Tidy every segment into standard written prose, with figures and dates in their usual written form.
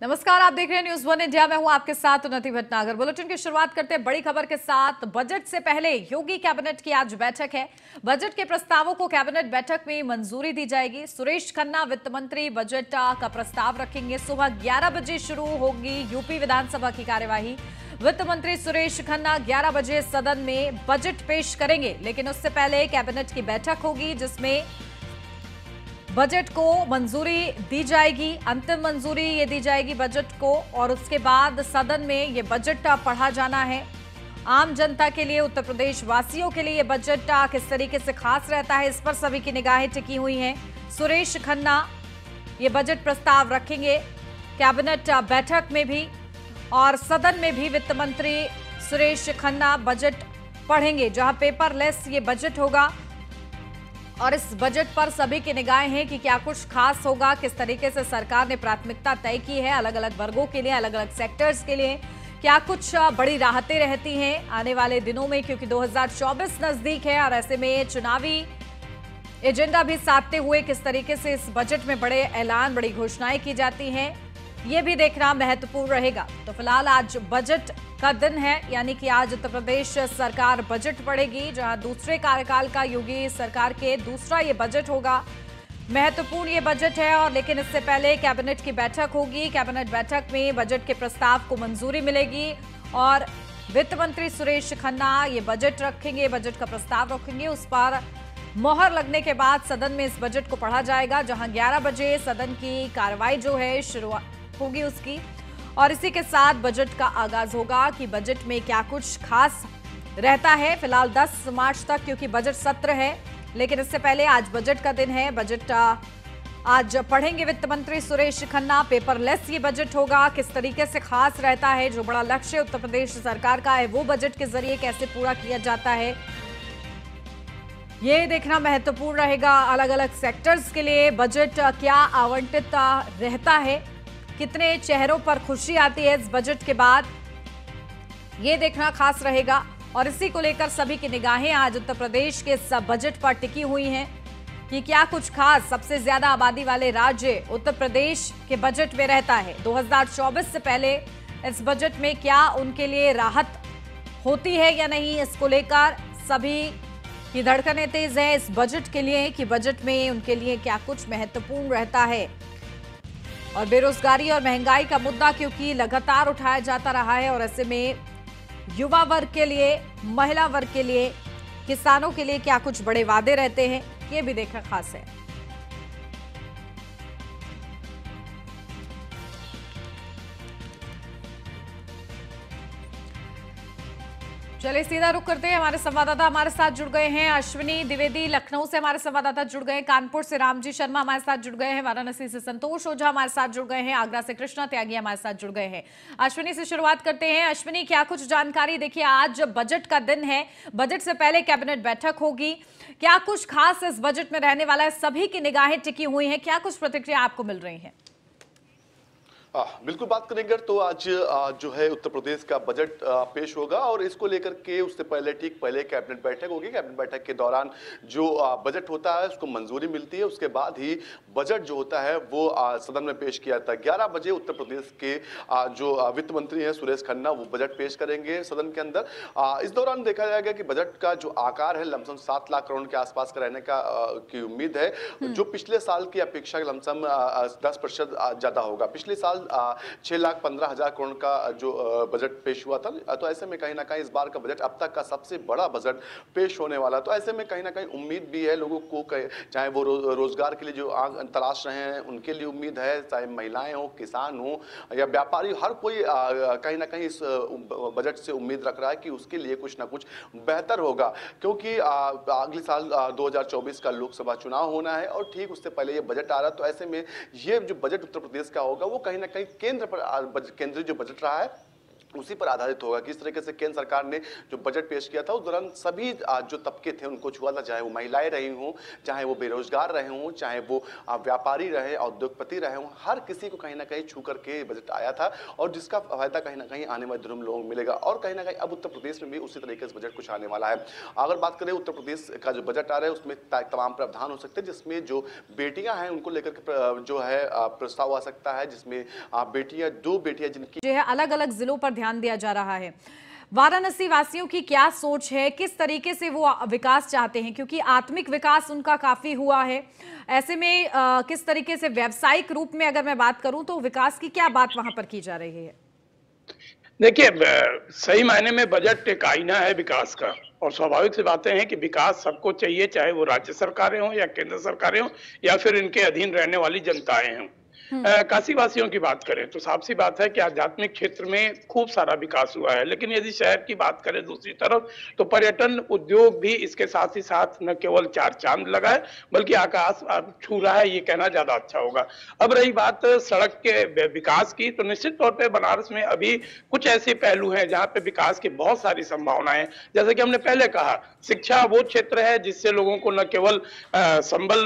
नमस्कार, आप देख रहे हैं न्यूज वन इंडिया। मैं हूं आपके साथ उन्नति भटनागर। बुलेटिन की शुरुआत करते हैं बड़ी खबर के साथ। बजट से पहले योगी कैबिनेट की आज बैठक है। बजट के प्रस्तावों को कैबिनेट बैठक में मंजूरी दी जाएगी। सुरेश खन्ना वित्त मंत्री बजट का प्रस्ताव रखेंगे। सुबह 11 बजे शुरू होगी यूपी विधानसभा की कार्यवाही। वित्त मंत्री सुरेश खन्ना 11 बजे सदन में बजट पेश करेंगे, लेकिन उससे पहले कैबिनेट की बैठक होगी जिसमें बजट को मंजूरी दी जाएगी। अंतिम मंजूरी ये दी जाएगी बजट को, और उसके बाद सदन में ये बजट पढ़ा जाना है। आम जनता के लिए, उत्तर प्रदेश वासियों के लिए ये बजट किस तरीके से खास रहता है, इस पर सभी की निगाहें टिकी हुई हैं। सुरेश खन्ना ये बजट प्रस्ताव रखेंगे कैबिनेट बैठक में भी, और सदन में भी वित्त मंत्री सुरेश खन्ना बजट पढ़ेंगे, जहां पेपरलेस ये बजट होगा। और इस बजट पर सभी की निगाहें हैं कि क्या कुछ खास होगा, किस तरीके से सरकार ने प्राथमिकता तय की है अलग अलग वर्गों के लिए, अलग अलग सेक्टर्स के लिए। क्या कुछ बड़ी राहतें रहती हैं आने वाले दिनों में, क्योंकि 2024 नजदीक है और ऐसे में चुनावी एजेंडा भी साधते हुए किस तरीके से इस बजट में बड़े ऐलान, बड़ी घोषणाएं की जाती हैं, ये भी देखना महत्वपूर्ण रहेगा। तो फिलहाल आज बजट का दिन है, यानी कि आज उत्तर प्रदेश सरकार बजट पढ़ेगी, जहां दूसरे कार्यकाल का योगी सरकार के दूसरा ये बजट होगा। महत्वपूर्ण ये बजट है, और लेकिन इससे पहले कैबिनेट की बैठक होगी। कैबिनेट बैठक में बजट के प्रस्ताव को मंजूरी मिलेगी और वित्त मंत्री सुरेश खन्ना ये बजट रखेंगे, बजट का प्रस्ताव रखेंगे। उस पर मोहर लगने के बाद सदन में इस बजट को पढ़ा जाएगा, जहां 11 बजे सदन की कार्रवाई जो है शुरुआत होगी उसकी। और इसी के साथ बजट का आगाज होगा कि बजट में क्या कुछ खास रहता है। फिलहाल 10 मार्च तक क्योंकि बजट सत्र है, लेकिन इससे पहले आज बजट का दिन है। बजट आज पढ़ेंगे वित्त मंत्री सुरेश खन्ना। पेपरलेस ये बजट होगा। किस तरीके से खास रहता है, जो बड़ा लक्ष्य उत्तर प्रदेश सरकार का है वो बजट के जरिए कैसे पूरा किया जाता है, ये देखना महत्वपूर्ण रहेगा। अलग अलग सेक्टर्स के लिए बजट क्या आवंटित रहता है, कितने चेहरों पर खुशी आती है इस बजट के बाद, ये देखना खास रहेगा। और इसी को लेकर सभी की निगाहें आज उत्तर प्रदेश के इस बजट पर टिकी हुई हैं कि क्या कुछ खास सबसे ज्यादा आबादी वाले राज्य उत्तर प्रदेश के बजट में रहता है। 2024 से पहले इस बजट में क्या उनके लिए राहत होती है या नहीं, इसको लेकर सभी की धड़कनें तेज है इस बजट के लिए कि बजट में उनके लिए क्या कुछ महत्वपूर्ण रहता है। और बेरोजगारी और महंगाई का मुद्दा क्योंकि लगातार उठाया जाता रहा है, और ऐसे में युवा वर्ग के लिए, महिला वर्ग के लिए, किसानों के लिए क्या कुछ बड़े वादे रहते हैं, ये भी देखना खास है। चलिए सीधा रुख करते हैं। हमारे संवाददाता हमारे साथ जुड़ गए हैं। अश्विनी द्विवेदी लखनऊ से हमारे संवाददाता जुड़ गए हैं, कानपुर से रामजी शर्मा हमारे साथ जुड़ गए हैं, वाराणसी से संतोष ओझा हमारे साथ जुड़ गए हैं, आगरा से कृष्णा त्यागी हमारे साथ जुड़ गए हैं। अश्विनी से शुरुआत करते हैं। अश्विनी, क्या कुछ जानकारी? देखिए आज बजट का दिन है, बजट से पहले कैबिनेट बैठक होगी, क्या कुछ खास इस बजट में रहने वाला है? सभी की निगाहें टिकी हुई हैं, क्या कुछ प्रतिक्रिया आपको मिल रही है? बिल्कुल बात करेंगे तो आज जो है उत्तर प्रदेश का बजट पेश होगा, और इसको लेकर के उससे पहले ठीक पहले कैबिनेट बैठक होगी। कैबिनेट बैठक के दौरान जो बजट होता है उसको मंजूरी मिलती है, उसके बाद ही बजट जो होता है वो सदन में पेश किया जाता है। 11 बजे उत्तर प्रदेश के जो वित्त मंत्री हैं सुरेश खन्ना वो बजट पेश करेंगे सदन के अंदर। इस दौरान देखा जाएगा कि बजट का जो आकार है लमसम 7 लाख करोड़ के आसपास का रहने की उम्मीद है, जो पिछले साल की अपेक्षा लमसम 10% ज्यादा होगा। पिछले साल 6,15,000 करोड़ का जो बजट पेश हुआ था, तो ऐसे में कहीं ना कहीं इस बार का बजट अब तक का सबसे बड़ा बजट पेश होने वाला। तो ऐसे में कहीं ना कहीं उम्मीद भी है लोगों को, चाहे वो रोजगार के लिए जो आग तलाश रहे हैं उनके लिए उम्मीद है, चाहे महिलाएं हो, किसान हो या व्यापारी, हर कोई कहीं ना कहीं इस बजट से उम्मीद रख रहा है कि उसके लिए कुछ ना कुछ बेहतर होगा, क्योंकि अगले साल 2024 का लोकसभा चुनाव होना है और ठीक उससे पहले ये बजट आ रहा है। तो ऐसे में ये जो बजट उत्तर प्रदेश का होगा वो कहीं ना कहीं केंद्रीय जो बजट रहा है उसी पर आधारित होगा। किस तरीके से केंद्र सरकार ने जो बजट पेश किया था उस दौरान सभी जो तबके थे उनको छुआ था, चाहे वो महिलाएं रही हों, चाहे वो बेरोजगार रहे हों, चाहे वो व्यापारी रहे, उद्योगपति रहे हों, हर किसी को कहीं ना कहीं छू करके बजट आया था और जिसका फायदा कहीं ना कहीं आने वाले दिनों में लोगों को मिलेगा। और कहीं ना कहीं अब उत्तर प्रदेश में भी उसी तरीके से बजट कुछ आने वाला है। अगर बात करें उत्तर प्रदेश का जो बजट आ रहा है उसमें तमाम प्रावधान हो सकते हैं, जिसमें जो बेटियां हैं उनको लेकर के जो है प्रस्ताव आ सकता है, जिसमें बेटियां, 2 बेटियां जिनकी जो है अलग अलग जिलों पर ध्यान दिया जा रहा है। वाराणसी वासियों की क्या सोच है, किस तरीके से वो विकास चाहते हैं, क्योंकि आत्मिक विकास उनका काफी हुआ है। ऐसे में किस तरीके से व्यावसायिक रूप में अगर मैं बात करूं तो विकास की क्या बात वहां पर की जा रही है? देखिए, सही मायने में बजट एक आईना है विकास का, और स्वाभाविक सी बातें हैं कि विकास सबको चाहिए, चाहे वो राज्य सरकारें हों या केंद्र सरकारें हों या फिर इनके अधीन रहने वाली जनताएं हों। काशी वासियों की बात करें तो साफ सी बात है कि आध्यात्मिक क्षेत्र में खूब सारा विकास हुआ है, लेकिन यदि शहर की बात करें दूसरी तरफ तो पर्यटन उद्योग भी इसके साथ ही साथ न केवल 4 चांद लगा है बल्कि आकाश छू रहा है, ये कहना ज्यादा अच्छा होगा। अब रही बात सड़क के विकास की, तो निश्चित तौर पर बनारस में अभी कुछ ऐसे पहलू हैं जहां पे विकास की बहुत सारी संभावनाएं, जैसे कि हमने पहले कहा, शिक्षा वो क्षेत्र है जिससे लोगों को न केवल संबल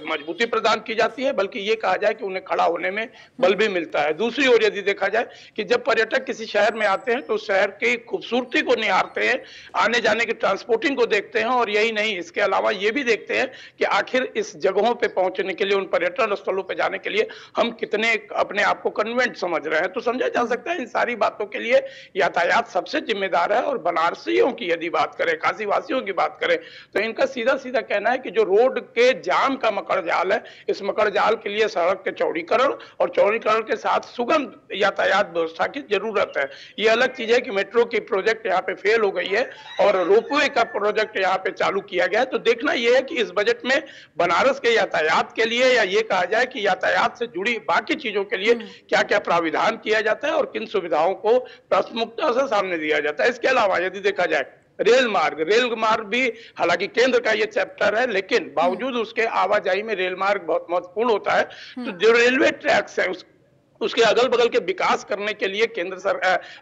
मजबूती प्रदान की जाती है बल्कि ये कहा जाए कि उन्हें खड़ा होने में बल भी मिलता है। दूसरी ओर यदि देखा जाए कि जब पर्यटक किसी शहर में आते हैं तो शहर की खूबसूरती को निहारते हैं, आने जाने की ट्रांसपोर्टिंग को देखते हैं, और यही नहीं, इसके अलावा ये भी देखते हैं कि आखिर इस जगहों पे पहुंचने के लिए, उन पर्यटन स्थलों पे जाने के लिए हम कितने अपने आप को कन्वेंट समझ रहे हैं। तो समझा जा सकता है इन सारी बातों के लिए यातायात सबसे जिम्मेदार है। और बनारसियों की यदि बात करें, काशी वासियों की बात करें, तो इनका सीधा सीधा कहना है कि जो रोड के जाम का मकड़ जाल है, इस मकड़ जाल के लिए सड़क के चौड़ीकरण और चौड़ीकरण के साथ सुगम यातायात व्यवस्था की जरूरत है। ये अलग चीज है कि मेट्रो की प्रोजेक्ट यहाँ पे फेल हो गई है और रोपवे का प्रोजेक्ट यहाँ पे चालू किया गया है। तो देखना यह है कि इस बजट में बनारस के यातायात के लिए, या ये कहा जाए कि यातायात से जुड़ी बाकी चीजों के लिए क्या क्या प्राविधान किया जाता है और किन सुविधाओं को प्राथमिकता से सामने दिया जाता है। इसके अलावा यदि देखा जाए रेल मार्ग भी, हालांकि केंद्र का ये चैप्टर है, लेकिन बावजूद उसके आवाजाही में रेल मार्ग बहुत महत्वपूर्ण होता है। तो जो रेलवे ट्रैक्स है उसके अगल बगल के विकास करने के लिए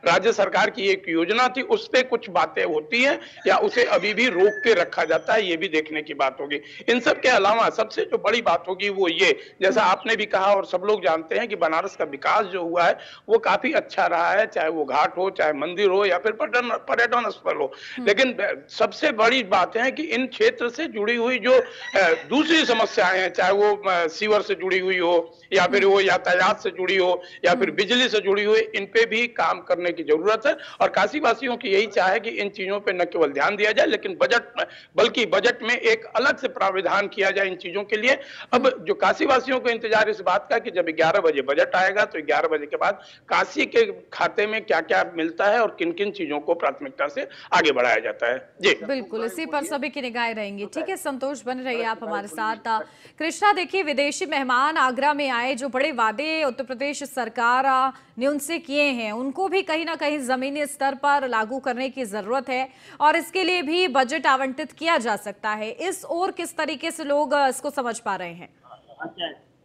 राज्य सरकार की एक योजना थी, उस पे कुछ बातें होती हैं या उसे अभी भी रोक के रखा जाता है, ये भी देखने की बात होगी। इन सब के अलावा सबसे जो बड़ी बात होगी वो ये, जैसा आपने भी कहा और सब लोग जानते हैं कि बनारस का विकास जो हुआ है वो काफी अच्छा रहा है, चाहे वो घाट हो, चाहे मंदिर हो या फिर पर्यटन स्थल हो। लेकिन सबसे बड़ी बात है कि इन क्षेत्र से जुड़ी हुई जो दूसरी समस्याएं हैं, चाहे वो सीवर से जुड़ी हुई हो या फिर वो यातायात से जुड़ी हो या फिर बिजली से जुड़ी हुई, इन पे भी काम करने की जरूरत है। और काशी वासियों की यही चाह है कि इन चीजों पे न केवल ध्यान दिया जाए लेकिन बल्कि बजट में एक अलग से प्राविधान किया जाए इन चीजों के लिए। अब जो काशी वासियों को इंतजार इस बात का कि जब 11 बजे बजट आएगा तो 11 बजे के बाद काशी के खाते में क्या क्या मिलता है और किन किन चीजों को प्राथमिकता से आगे बढ़ाया जाता है। जी बिल्कुल, इसी पर सभी की निगाहें रहेंगी। ठीक है संतोष, बन रही है आप हमारे साथ। कृष्णा, देखिए विदेशी मेहमान आगरा में आए, जो बड़े वादे उत्तर प्रदेश सरकार ने उनसे किए हैं उनको भी कहीं ना कहीं जमीनी स्तर पर लागू करने की जरूरत है और इसके लिए भी बजट आवंटित किया जा सकता है। इस ओर किस तरीके से लोग इसको समझ पा रहे हैं?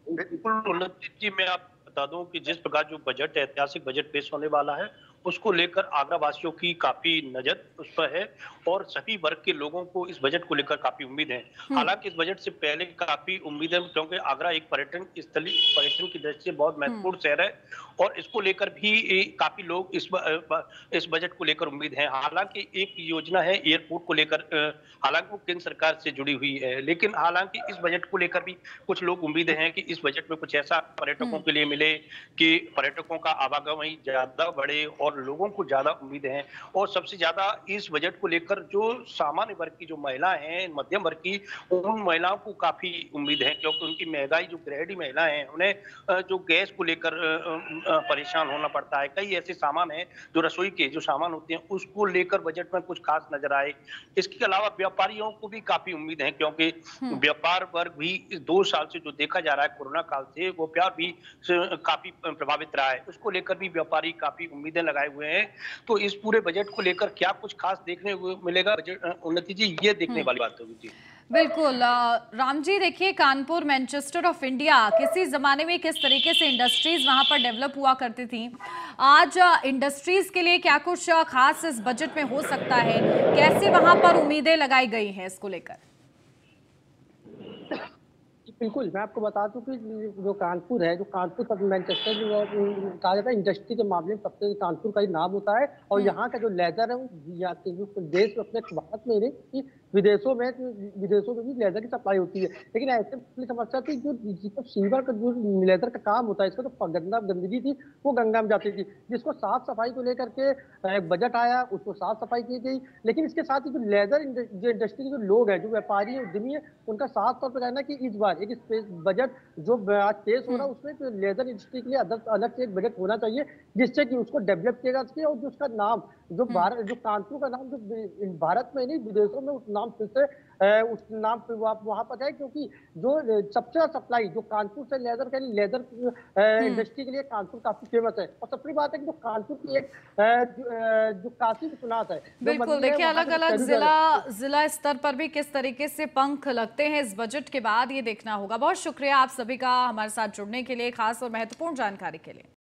बिल्कुल उन्नति जी, मैं आपको बता दूं कि जिस प्रकार जो बजट है, ऐतिहासिक बजट पेश होने वाला है, उसको लेकर आगरा वासियों की काफी नजर उस पर है और सभी वर्ग के लोगों को इस बजट को लेकर काफी उम्मीद है। हालांकि इस बजट से पहले काफी उम्मीद है क्योंकि आगरा एक पर्यटन की दृष्टि से बहुत महत्वपूर्ण शहर है और इसको लेकर भी काफी लोग इस बजट को लेकर उम्मीद है। हालांकि एक योजना है एयरपोर्ट को लेकर, हालांकि वो केंद्र सरकार से जुड़ी हुई है, लेकिन हालांकि इस बजट को लेकर भी कुछ लोग उम्मीद हैं कि इस बजट में कुछ ऐसा पर्यटकों के लिए मिले कि पर्यटकों का आवागमन ज्यादा बढ़े और लोगों को ज्यादा उम्मीद है। और सबसे ज्यादा इस बजट को लेकर जो सामान्य वर्ग की जो महिलाएं हैं, मध्यम वर्ग की, उन महिलाओं को काफी उम्मीद है क्योंकि उनकी महंगाई, जो गृहिणी महिलाएं हैं उन्हें जो गैस को लेकर परेशान होना पड़ता है। कई ऐसे सामान हैं जो रसोई के जो सामान होते हैं उसको लेकर बजट में कुछ खास नजर आए। इसके अलावा व्यापारियों को भी काफी उम्मीद है क्योंकि व्यापार वर्ग भी इस 2 साल से जो देखा जा रहा है कोरोना काल से, वो व्यापार भी काफी प्रभावित रहा है। उसको लेकर भी व्यापारी काफी उम्मीदें लगाए हुए हैं। तो इस पूरे बजट को लेकर क्या कुछ खास देखने को मिलेगा बजट उन्नति जी, ये देखने वाली बात होगी जी। बिल्कुल राम जी, देखिए कानपुर मैनचेस्टर ऑफ इंडिया किसी जमाने में किस तरीके से इंडस्ट्रीज वहां पर डेवलप हुआ करती थी, आज इंडस्ट्रीज के लिए क्या कुछ खास इस बजट में हो सकता है, कैसे वहां पर उम्मीदें लगाई गई हैं इसको लेकर? बिल्कुल, मैं आपको बता दूं कि जो कानपुर है, जो कानपुर तक मैनचेस्टर जो कहा जाता है इंडस्ट्री के मामले में सबसे कानपुर का ही नाम होता है। और यहाँ का जो लेदर है वो यहाँ के जो देश में अपने भारत में नहीं कि विदेशों में भी लेदर की सप्लाई होती है। लेकिन ऐसे में समस्या थी जो सीवर का जो लेदर का काम होता है, इसका तो गंदगी थी वो गंगा में जाती थी, जिसको साफ सफाई को लेकर के एक बजट आया, उसको साफ सफाई की गई। लेकिन इसके साथ ही जो लेदर जो इंडस्ट्री के जो लोग हैं, जो व्यापारी उद्यमी है, उनका साफ तौर पर कहना कि इस बार एक बजट जो आज पेश हो रहा है उसमें तो लेदर इंडस्ट्री के लिए अलग से एक बजट होना चाहिए, जिससे कि उसको डेवलप किया जा सके और जो उसका नाम जो भारत जो कानपुर का नाम जो भारत में नहीं विदेशों में उस नाम फिर से उस नाम पे वहां पर है। क्योंकि जो सबसे ज्यादा सप्लाई जो कानपुर से लेदर के लिए लेदर इंडस्ट्री के लिए कानपुर काफी फेमस है। और सबसे बात है कि जो कानपुर की एक जो काशी विश्वनाथ है, बिल्कुल, देखिए अलग अलग जिला स्तर पर भी किस तरीके से पंख लगते हैं इस बजट के बाद, ये देखना होगा। बहुत शुक्रिया आप सभी का हमारे साथ जुड़ने के लिए, खास और महत्वपूर्ण जानकारी के लिए।